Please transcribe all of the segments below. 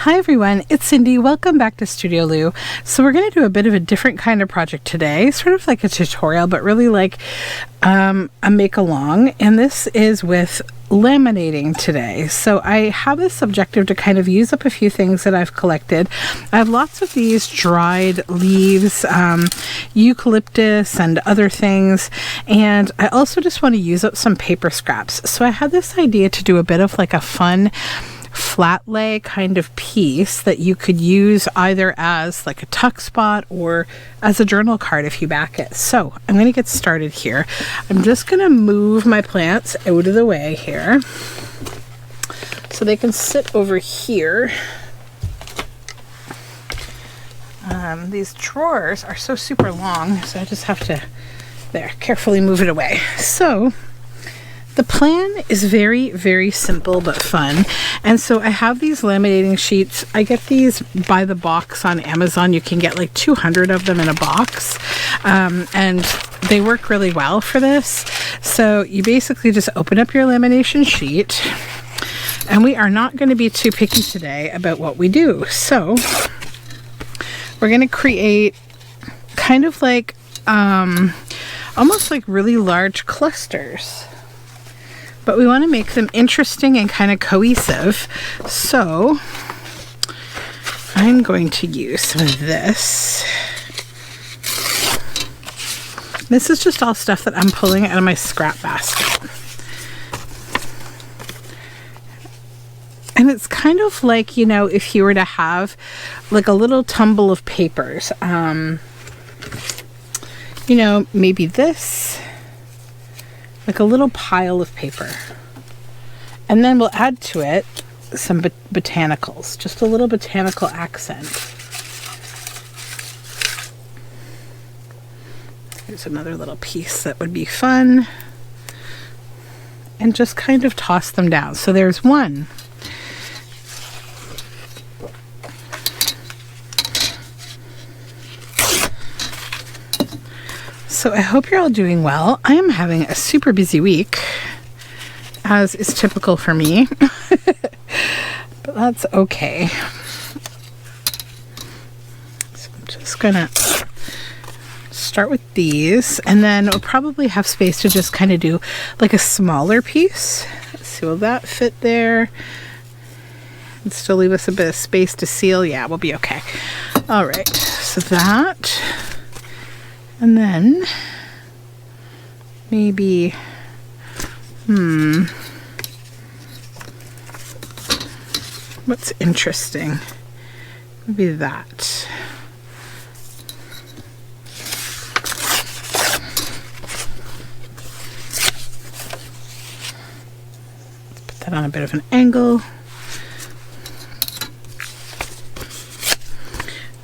Hi everyone, it's Cindy. Welcome back to Studioloo. So we're going to do a bit of a different kind of project today, sort of like a tutorial, but really like a make along. And this is with laminating today. So I have this objective to kind of use up a few things that I've collected. I have lots of these dried leaves, eucalyptus and other things, and I also just want to use up some paper scraps. So I had this idea to do a bit of like a fun Flatlay kind of piece that you could use either as like a tuck spot or as a journal card if you back it. So I'm going to get started here. I'm just going to move my plants out of the way here so they can sit over here. These drawers are so super long, so I just have to carefully move it away. So the plan is very, very simple but fun. And so I have these laminating sheets. I get these by the box on Amazon. You can get like 200 of them in a box. And they work really well for this. So you basically just open up your lamination sheet. And we are not going to be too picky today about what we do. So we're going to create kind of like almost like really large clusters. But we want to make them interesting and kind of cohesive. So I'm going to use some of this. This is just all stuff that I'm pulling out of my scrap basket. And it's kind of like, you know, if you were to have like a little tumble of papers. You know, maybe this. Like a little pile of paper. And then we'll add to it some botanicals, just a little botanical accent. Here's another little piece that would be fun. And just kind of toss them down. So there's one. So I hope you're all doing well. I am having a super busy week, as is typical for me, but that's okay. So I'm just gonna start with these, and then we'll probably have space to just kind of do like a smaller piece. Let's see, will that fit there? And still leave us a bit of space to seal. Yeah, we'll be okay. All right, so that. And then maybe, what's interesting? Maybe that. Let's put that on a bit of an angle.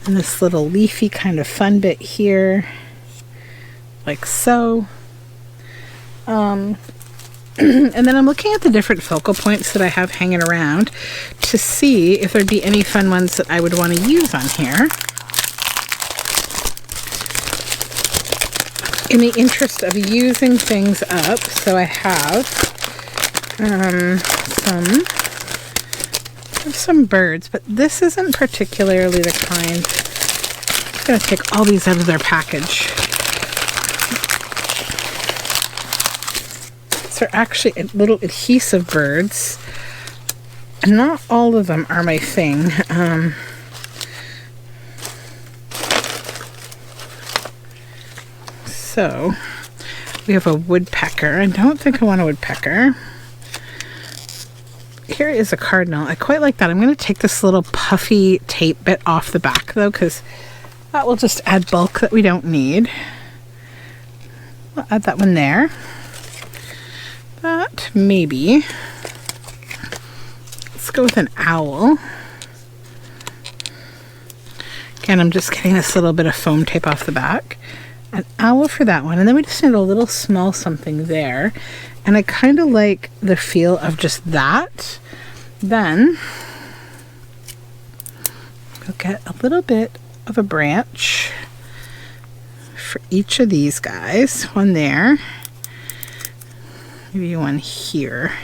And this little leafy kind of fun bit here. Like so. And then I'm looking at the different focal points that I have hanging around to see if there'd be any fun ones that I would want to use on here. In the interest of using things up, so I have some birds, but this isn't particularly the kind. I'm just going to take all these out of their package. They're actually little adhesive birds. Not all of them are my thing. So we have a woodpecker. I don't think I want a woodpecker. Here is a cardinal. I quite like that. I'm going to take this little puffy tape bit off the back though, because that will just add bulk that we don't need. We'll add that one there. That maybe. Let's go with an owl. Again, I'm just getting this little bit of foam tape off the back. An owl for that one. And then we just need a little small something there. And I kind of like the feel of just that. Then we'll get a little bit of a branch for each of these guys. One there. Maybe one here.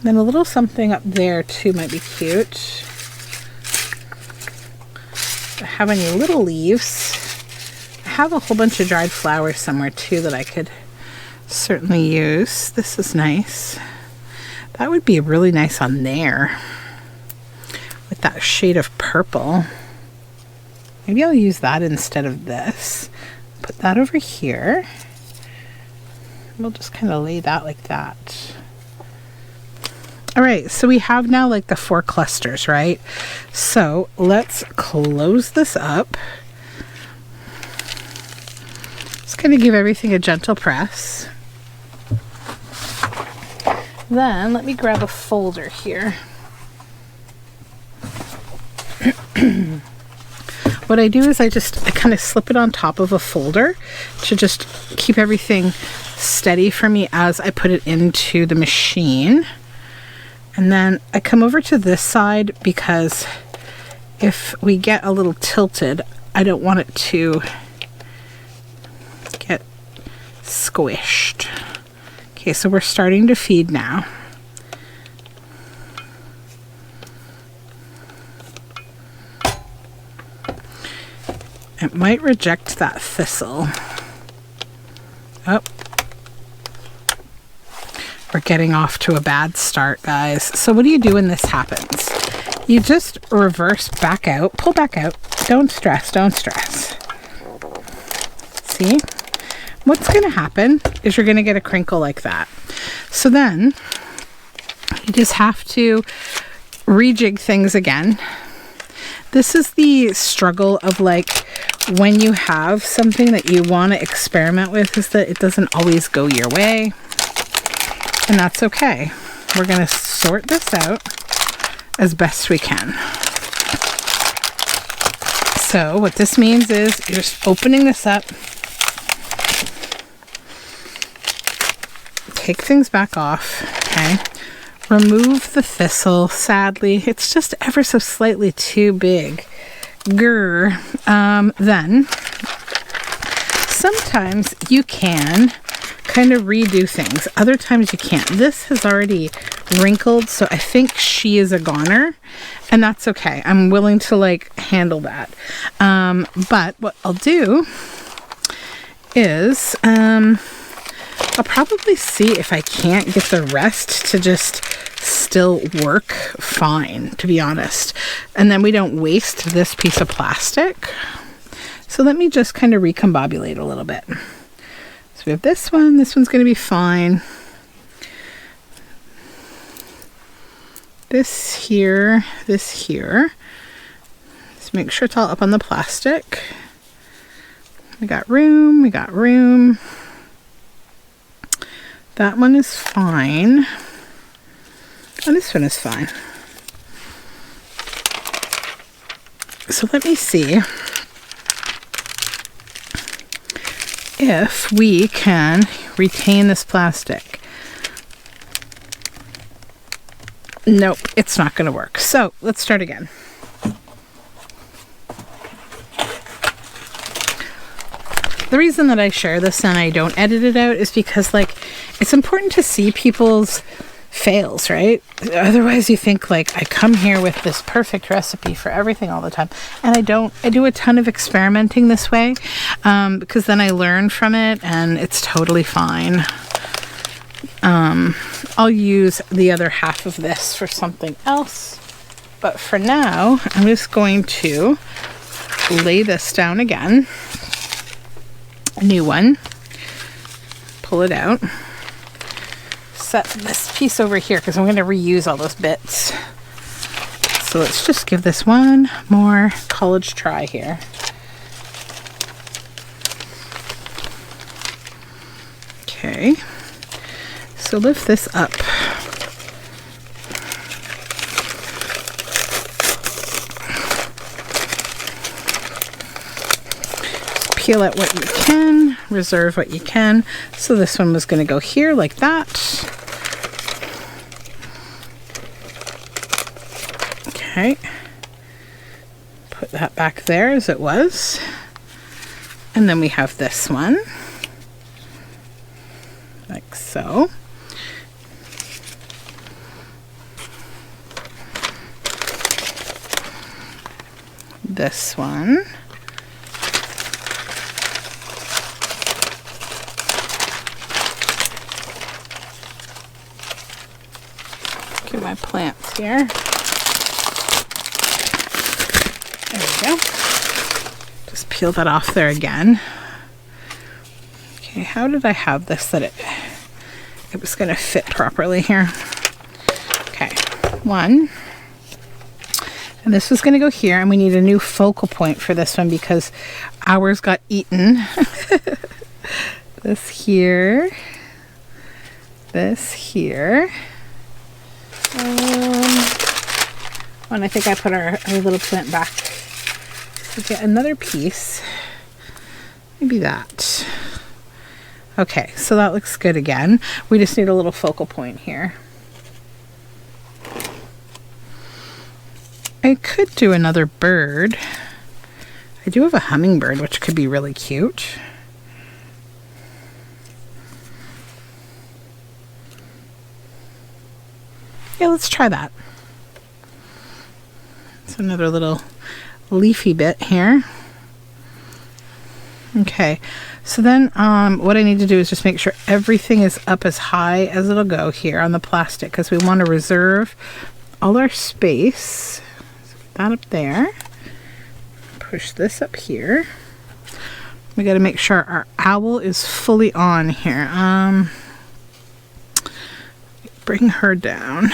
Then a little something up there too might be cute. If I have any little leaves. I have a whole bunch of dried flowers somewhere too that I could certainly use. This is nice. That would be really nice on there with that shade of purple. Maybe I'll use that instead of this. Put that over here. We'll just kind of lay that like that. All right, so we have now like the 4 clusters, right? So let's close this up. Just kind of give everything a gentle press. Then let me grab a folder here. What I do is I kind of slip it on top of a folder to just keep everything steady for me as I put it into the machine. And then I come over to this side because if we get a little tilted, I don't want it to get squished. Okay, so we're starting to feed now. It might reject that thistle. Oh. We're getting off to a bad start, guys. So what do you do when this happens? You just reverse back out, pull back out. Don't stress, don't stress. See? What's going to happen is you're going to get a crinkle like that. So then you just have to rejig things again. This is the struggle of like when you have something that you want to experiment with, is that it doesn't always go your way. And that's okay. We're going to sort this out as best we can. So what this means is you're just opening this up. Take things back off. Okay. Remove the thistle. Sadly, it's just ever so slightly too big. Grr. Then sometimes you can kind of redo things. Other times you can't. This has already wrinkled, so I think she is a goner, and that's okay. I'm willing to like handle that. But what I'll do is I'll probably see if I can't get the rest to just still work fine, to be honest. And then we don't waste this piece of plastic. So let me just kind of recombobulate a little bit. So we have this one's going to be fine. This here. Let's make sure it's all up on the plastic. We got room. That one is fine. And this one is fine. So let me see if we can retain this plastic. Nope, it's not going to work. So let's start again. The reason that I share this and I don't edit it out is because like it's important to see people's fails, right? Otherwise you think like I come here with this perfect recipe for everything all the time, and I don't. I do a ton of experimenting this way because then I learn from it and it's totally fine. I'll use the other half of this for something else, but for now I'm just going to lay this down again. A new one. Pull it out. Set this piece over here because I'm going to reuse all those bits. So let's just give this one more college try here. Okay. So lift this up. Peel out what you can, reserve what you can. So this one was going to go here like that. Okay. Put that back there as it was. And then we have this one. Like so. this one. Get my plants here. There we go. Just peel that off there again. Okay, how did I have this that it was going to fit properly here? Okay, one. And this was going to go here, and we need a new focal point for this one because ours got eaten. This here. This here. And I think I put our little plant back to get another piece. Maybe that. Okay, so that looks good again. We just need a little focal point here. I could do another bird. I do have a hummingbird, which could be really cute. Yeah, let's try that. It's another little leafy bit here. Okay, so then what I need to do is just make sure everything is up as high as it'll go here on the plastic because we want to reserve all our space. So put that up there. Push this up here. We got to make sure our owl is fully on here. Bring her down.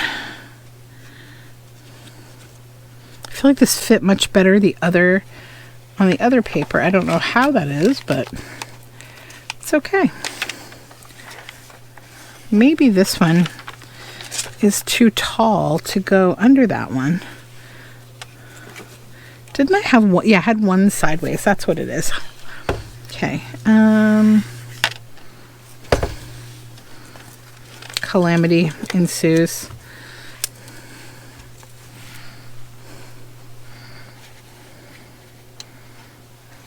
I feel like this fit much better on the other paper. I don't know how that is, but it's okay. Maybe this one is too tall to go under that one. Didn't I have one? Yeah, I had one sideways. That's what it is. Okay. Calamity ensues.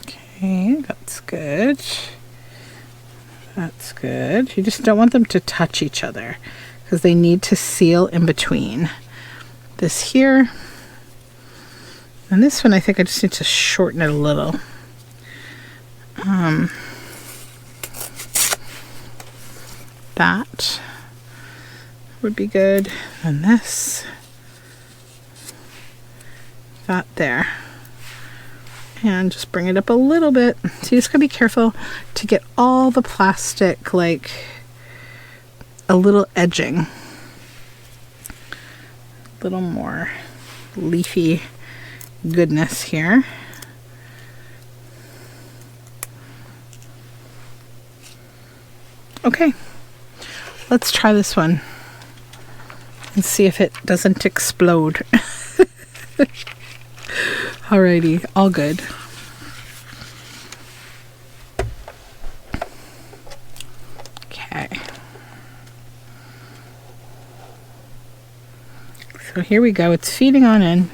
Okay, that's good. That's good. You just don't want them to touch each other because they need to seal in between. This here. And this one, I think I just need to shorten it a little. That would be good. And this. That there. And just bring it up a little bit. So you just gotta be careful to get all the plastic like a little edging. A little more leafy goodness here. Okay, let's try this one and see if it doesn't explode. Alrighty, all good. Okay. So here we go. It's feeding on in.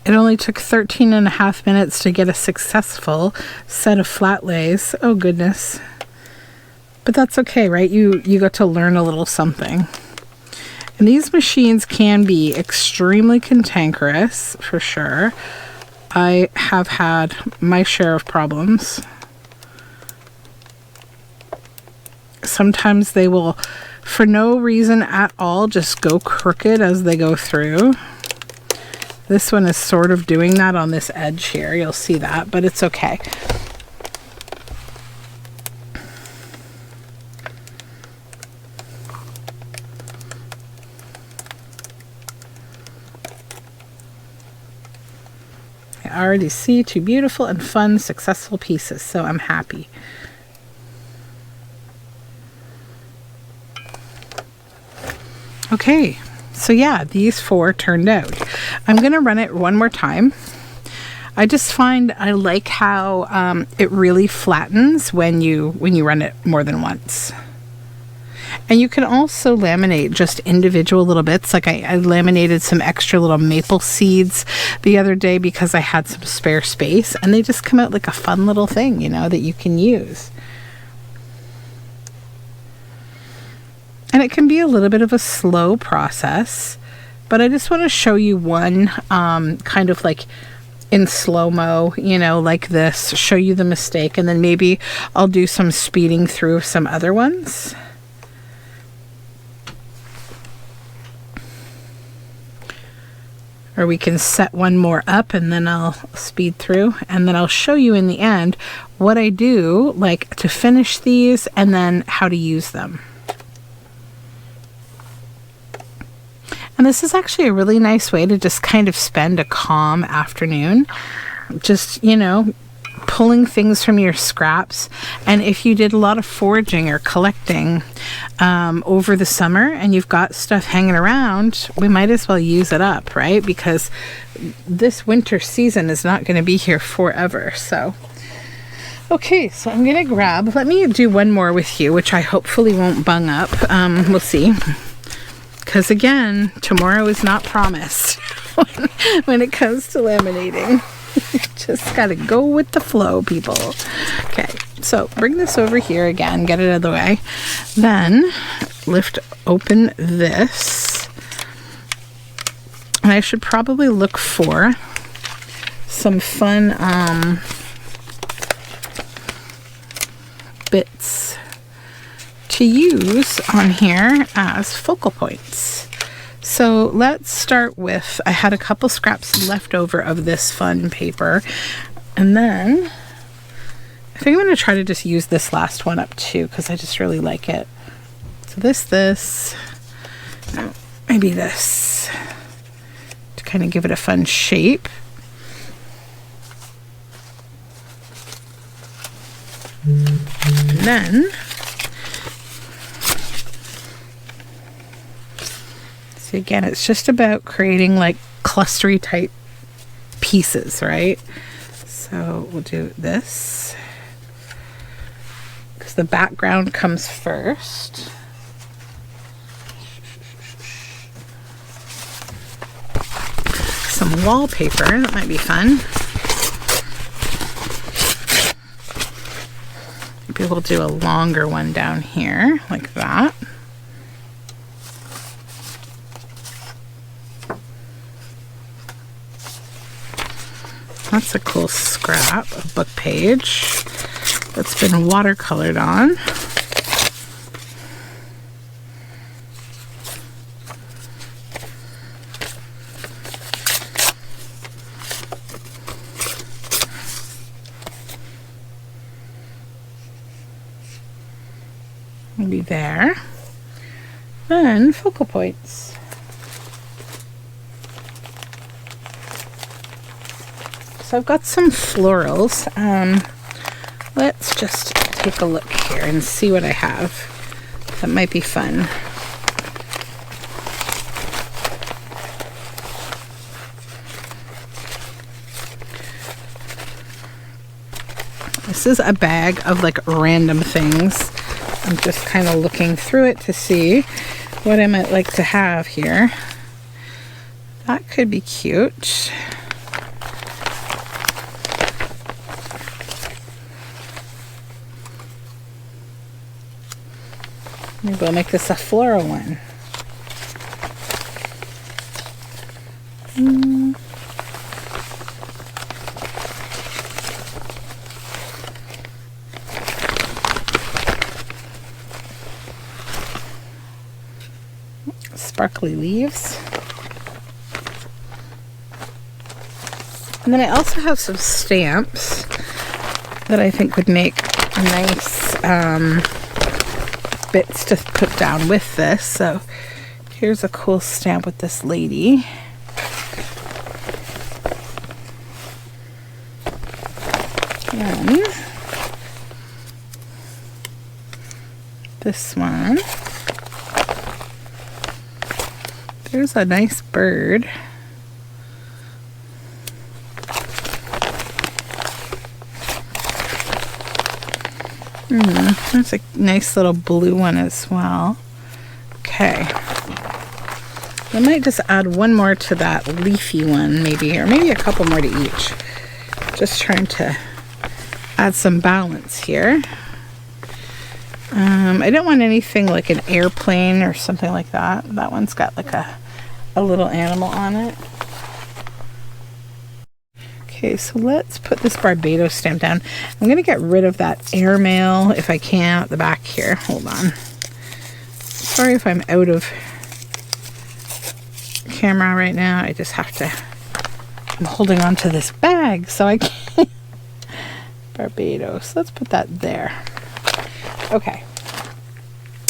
It only took 13.5 minutes to get a successful set of Flatlays. Oh goodness. But that's okay, right? You got to learn a little something. And these machines can be extremely cantankerous, for sure. I have had my share of problems. Sometimes they will, for no reason at all, just go crooked as they go through. This one is sort of doing that on this edge here. You'll see that, but it's okay. I already see two beautiful and fun, successful pieces, so I'm happy. Okay, so yeah, these 4 turned out. I'm gonna run it one more time. I just find I like how it really flattens when you run it more than once. And you can also laminate just individual little bits. Like I laminated some extra little maple seeds the other day because I had some spare space, and they just come out like a fun little thing, you know, that you can use. And it can be a little bit of a slow process, but I just want to show you one kind of like in slow-mo, you know, like this, show you the mistake, and then maybe I'll do some speeding through some other ones. Or we can set one more up and then I'll speed through, and then I'll show you in the end what I do like to finish these and then how to use them. And this is actually a really nice way to just kind of spend a calm afternoon. Just, you know, pulling things from your scraps. And if you did a lot of foraging or collecting over the summer and you've got stuff hanging around, we might as well use it up, right? Because this winter season is not going to be here forever. So, okay, so I'm going to grab, let me do one more with you, which I hopefully won't bung up. We'll see. Because again, tomorrow is not promised when it comes to laminating. Just gotta go with the flow, people. Okay, so bring this over here again, get it out of the way. Then lift open this. And I should probably look for some fun bits to use on here as focal points. So let's start with, I had a couple scraps left over of this fun paper, and then I think I'm going to try to just use this last one up too, because I just really like it. So this, maybe this, to kind of give it a fun shape. And then so again, it's just about creating like clustery type pieces, right? So we'll do this because the background comes first. Some wallpaper, that might be fun. Maybe we'll do a longer one down here, like that. That's a cool scrap, a book page that's been watercolored on. Maybe there. Then focal points. So I've got some florals. Let's just take a look here and see what I have. That might be fun. This is a bag of like random things. I'm just kind of looking through it to see what I might like to have here. That could be cute. Maybe we'll make this a floral one. Sparkly leaves. And then I also have some stamps that I think would make nice bits to put down with this. So here's a cool stamp with this lady. And this one. There's a nice bird. There's a nice little blue one as well. Okay. I might just add one more to that leafy one maybe, or maybe a couple more to each. Just trying to add some balance here. I don't want anything like an airplane or something like that. That one's got like a little animal on it. Okay, so let's put this Barbados stamp down. I'm going to get rid of that airmail if I can at the back here. Hold on. Sorry if I'm out of camera right now. I just have to... I'm holding on to this bag so I can't... Barbados. Let's put that there. Okay.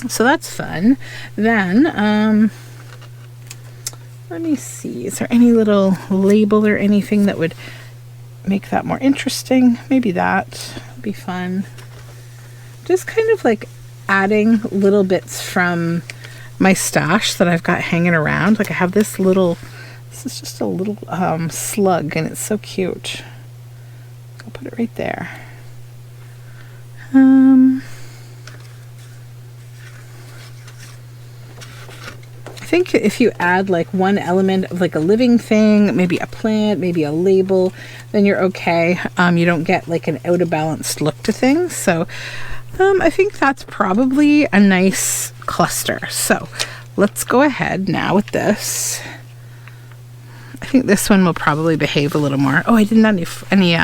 So that's fun. Then, let me see. Is there any little label or anything that would make that more interesting? Maybe that would be fun. Just kind of like adding little bits from my stash that I've got hanging around. Like I have this little, this is just a little slug and it's so cute. I'll put it right there. I think if you add like one element of like a living thing, maybe a plant, maybe a label, then you're okay. You don't get like an out of balance look to things. So I think that's probably a nice cluster. So let's go ahead now with this. I think this one will probably behave a little more. Oh, I didn't have any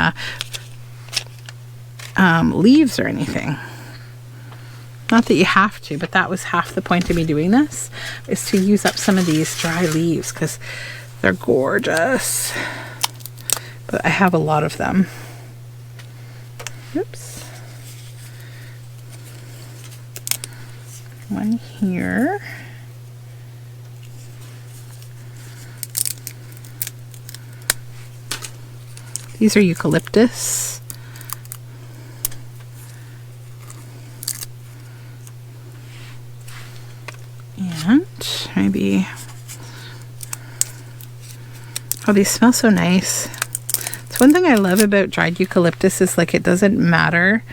leaves or anything. Not that you have to, but that was half the point of me doing this, is to use up some of these dry leaves because they're gorgeous. But I have a lot of them. Oops. One here. These are eucalyptus. And maybe, oh, these smell so nice. It's one thing I love about dried eucalyptus is like it doesn't matter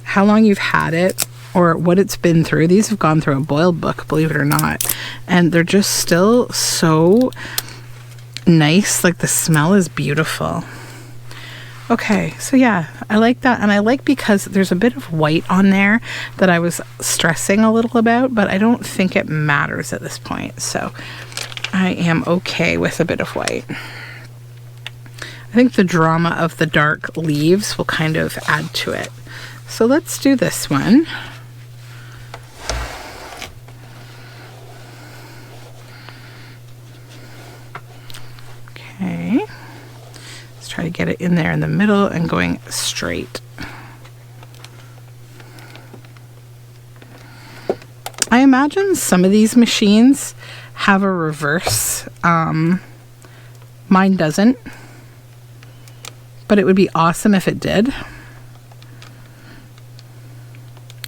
how long you've had it or what it's been through. These have gone through a boiled book, believe it or not, and they're just still so nice. Like the smell is beautiful. Okay, so yeah, I like that, and I like because there's a bit of white on there that I was stressing a little about, but I don't think it matters at this point, so I am okay with a bit of white. I think the drama of the dark leaves will kind of add to it. So let's do this one. Okay. Try to get it in there in the middle and going straight. I imagine some of these machines have a reverse. Mine doesn't, but it would be awesome if it did,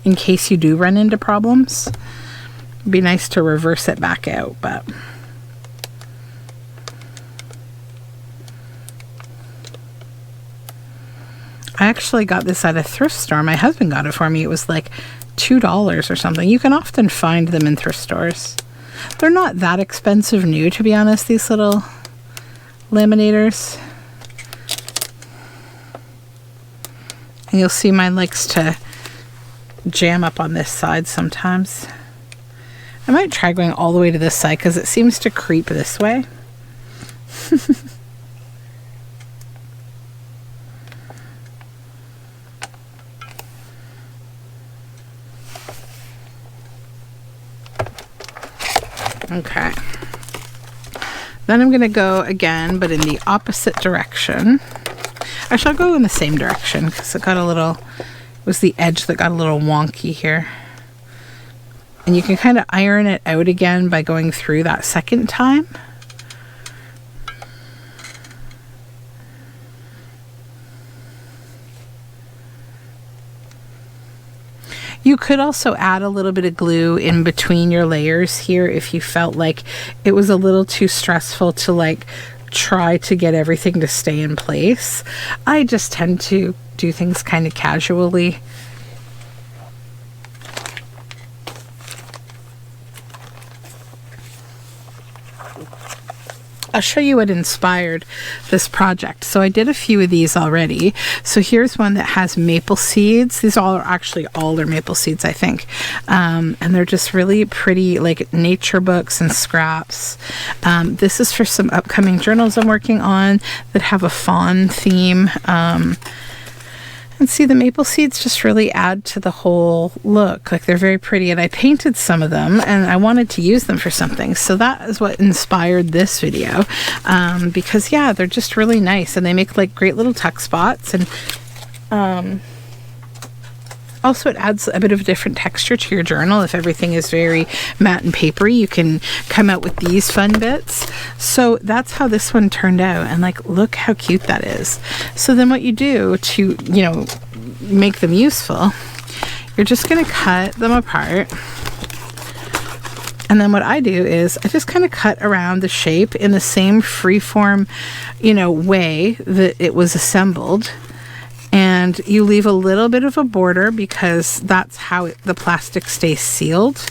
in case you do run into problems. It'd be nice to reverse it back out, but I actually got this at a thrift store. My husband got it for me. It was like $2 or something. You can often find them in thrift stores. They're not that expensive new, to be honest, these little laminators. And you'll see mine likes to jam up on this side sometimes. I might try going all the way to this side because it seems to creep this way. Okay, then I'm going to go again, but in the opposite direction. I shall go in the same direction because it got a little, it was the edge that got a little wonky here. And you can kind of iron it out again by going through that second time. You could also add a little bit of glue in between your layers here if you felt like it was a little too stressful to like try to get everything to stay in place. I just tend to do things kind of casually. I'll show you what inspired this project. So I did a few of these already. So here's one that has maple seeds. These all are actually all are maple seeds, I think. And they're just really pretty, like nature books and scraps. This is for some upcoming journals I'm working on that have a fawn theme. And see, the maple seeds just really add to the whole look. Like, they're very pretty, and I painted some of them and I wanted to use them for something. So that is what inspired this video, because yeah, they're just really nice, and they make like great little tuck spots, and also it adds a bit of a different texture to your journal. If everything is very matte and papery, you can come out with these fun bits. So that's how this one turned out, and like, look how cute that is. So then what you do to, you know, make them useful, you're just going to cut them apart. And then what I do is I just kind of cut around the shape in the same freeform, you know, way that it was assembled. And you leave a little bit of a border because that's how the plastic stays sealed.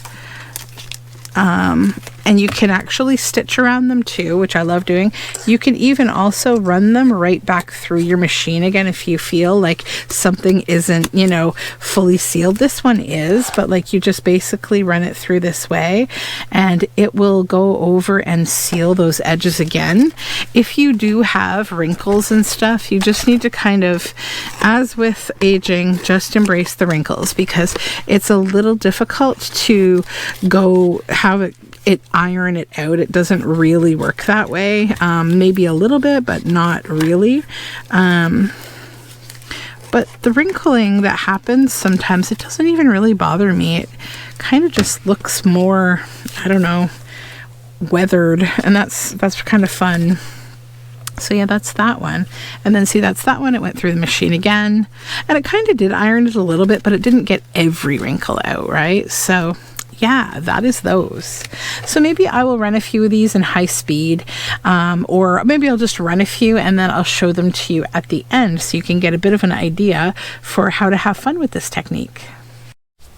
And you can actually stitch around them too, which I love doing. You can even also run them right back through your machine again if you feel like something isn't, you know, fully sealed. This one is, but like, you just basically run it through this way and it will go over and seal those edges again. If you do have wrinkles and stuff, you just need to kind of, as with aging, just embrace the wrinkles, because it's a little difficult to go have it iron it out. It doesn't really work that way. Maybe a little bit, but not really. But the wrinkling that happens sometimes, it doesn't even really bother me. It kind of just looks more, I don't know, weathered, and that's kind of fun. So yeah, that's that one. And then see, that's that one. It went through the machine again, and it kind of did iron it a little bit, but it didn't get every wrinkle out, right? So yeah, that is those. So maybe I will run a few of these in high speed, or maybe I'll just run a few and then I'll show them to you at the end so you can get a bit of an idea for how to have fun with this technique.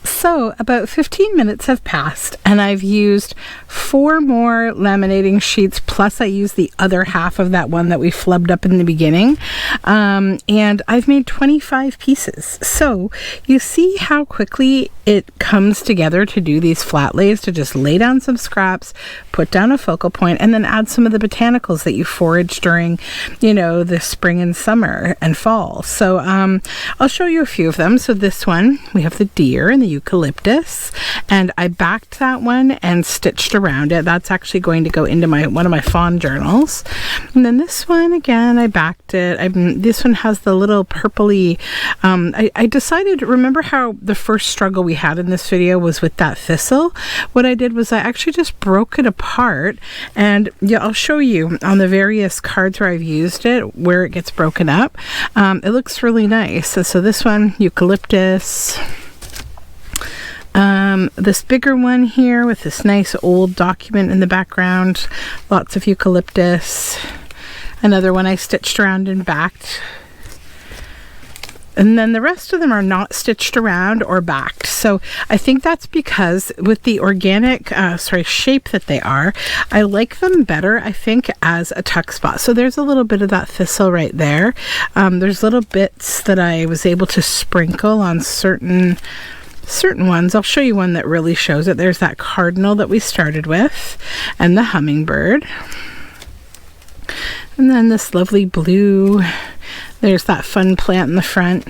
So about 15 minutes have passed and I've used 4 more laminating sheets, plus I used the other half of that one that we flubbed up in the beginning, and I've made 25 pieces. So you see how quickly it comes together to do these flat lays, to just lay down some scraps, put down a focal point, and then add some of the botanicals that you forage during, you know, the spring and summer and fall. So I'll show you a few of them. So this one, we have the deer and the eucalyptus, and I backed that one and stitched around it. That's actually going to go into one of my fawn journals. And then this one, again, I backed it. This one has the little purpley, I decided, remember how the first struggle we had in this video was with that thistle? What I did was I actually just broke it apart, and yeah, I'll show you on the various cards where I've used it where it gets broken up. It looks really nice. So this one, eucalyptus. This bigger one here with this nice old document in the background, lots of eucalyptus. Another one I stitched around and backed. And then the rest of them are not stitched around or backed. So I think that's because with the organic shape that they are, I like them better, I think, as a tuck spot. So there's a little bit of that thistle right there. There's little bits that I was able to sprinkle on certain ones. I'll show you one that really shows it. There's that cardinal that we started with, and the hummingbird. And then this lovely blue. There's that fun plant in the front.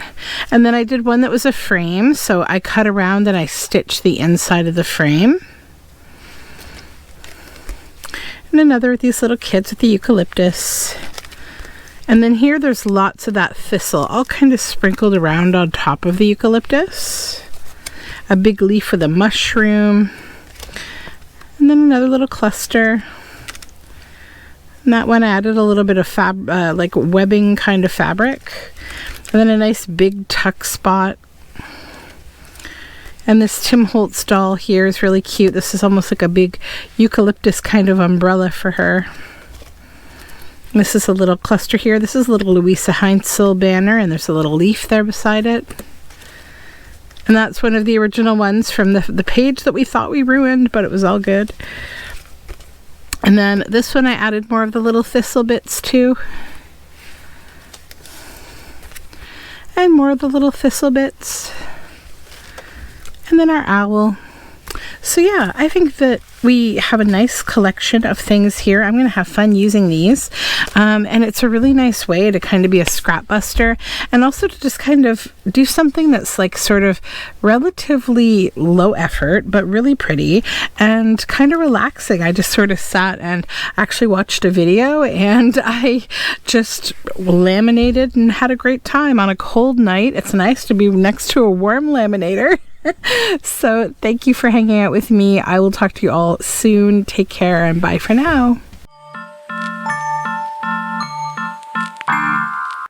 And then I did one that was a frame, so I cut around and I stitched the inside of the frame. And another of these little kids with the eucalyptus. And then here there's lots of that thistle, all kind of sprinkled around on top of the eucalyptus. A big leaf with a mushroom. And then another little cluster. And that one I added a little bit of like webbing kind of fabric. And then a nice big tuck spot. And this Tim Holtz doll here is really cute. This is almost like a big eucalyptus kind of umbrella for her. And this is a little cluster here. This is a little Louisa Heinzel banner, and there's a little leaf there beside it. And that's one of the original ones from the page that we thought we ruined, but it was all good. And then this one I added more of the little thistle bits to. And more of the little thistle bits. And then our owl. So yeah, I think that we have a nice collection of things here. I'm going to have fun using these. And it's a really nice way to kind of be a scrap buster, and also to just kind of do something that's like sort of relatively low effort, but really pretty and kind of relaxing. I just sort of sat and actually watched a video, and I just laminated and had a great time on a cold night. It's nice to be next to a warm laminator. So thank you for hanging out with me. I will talk to you all soon. Take care and bye for now.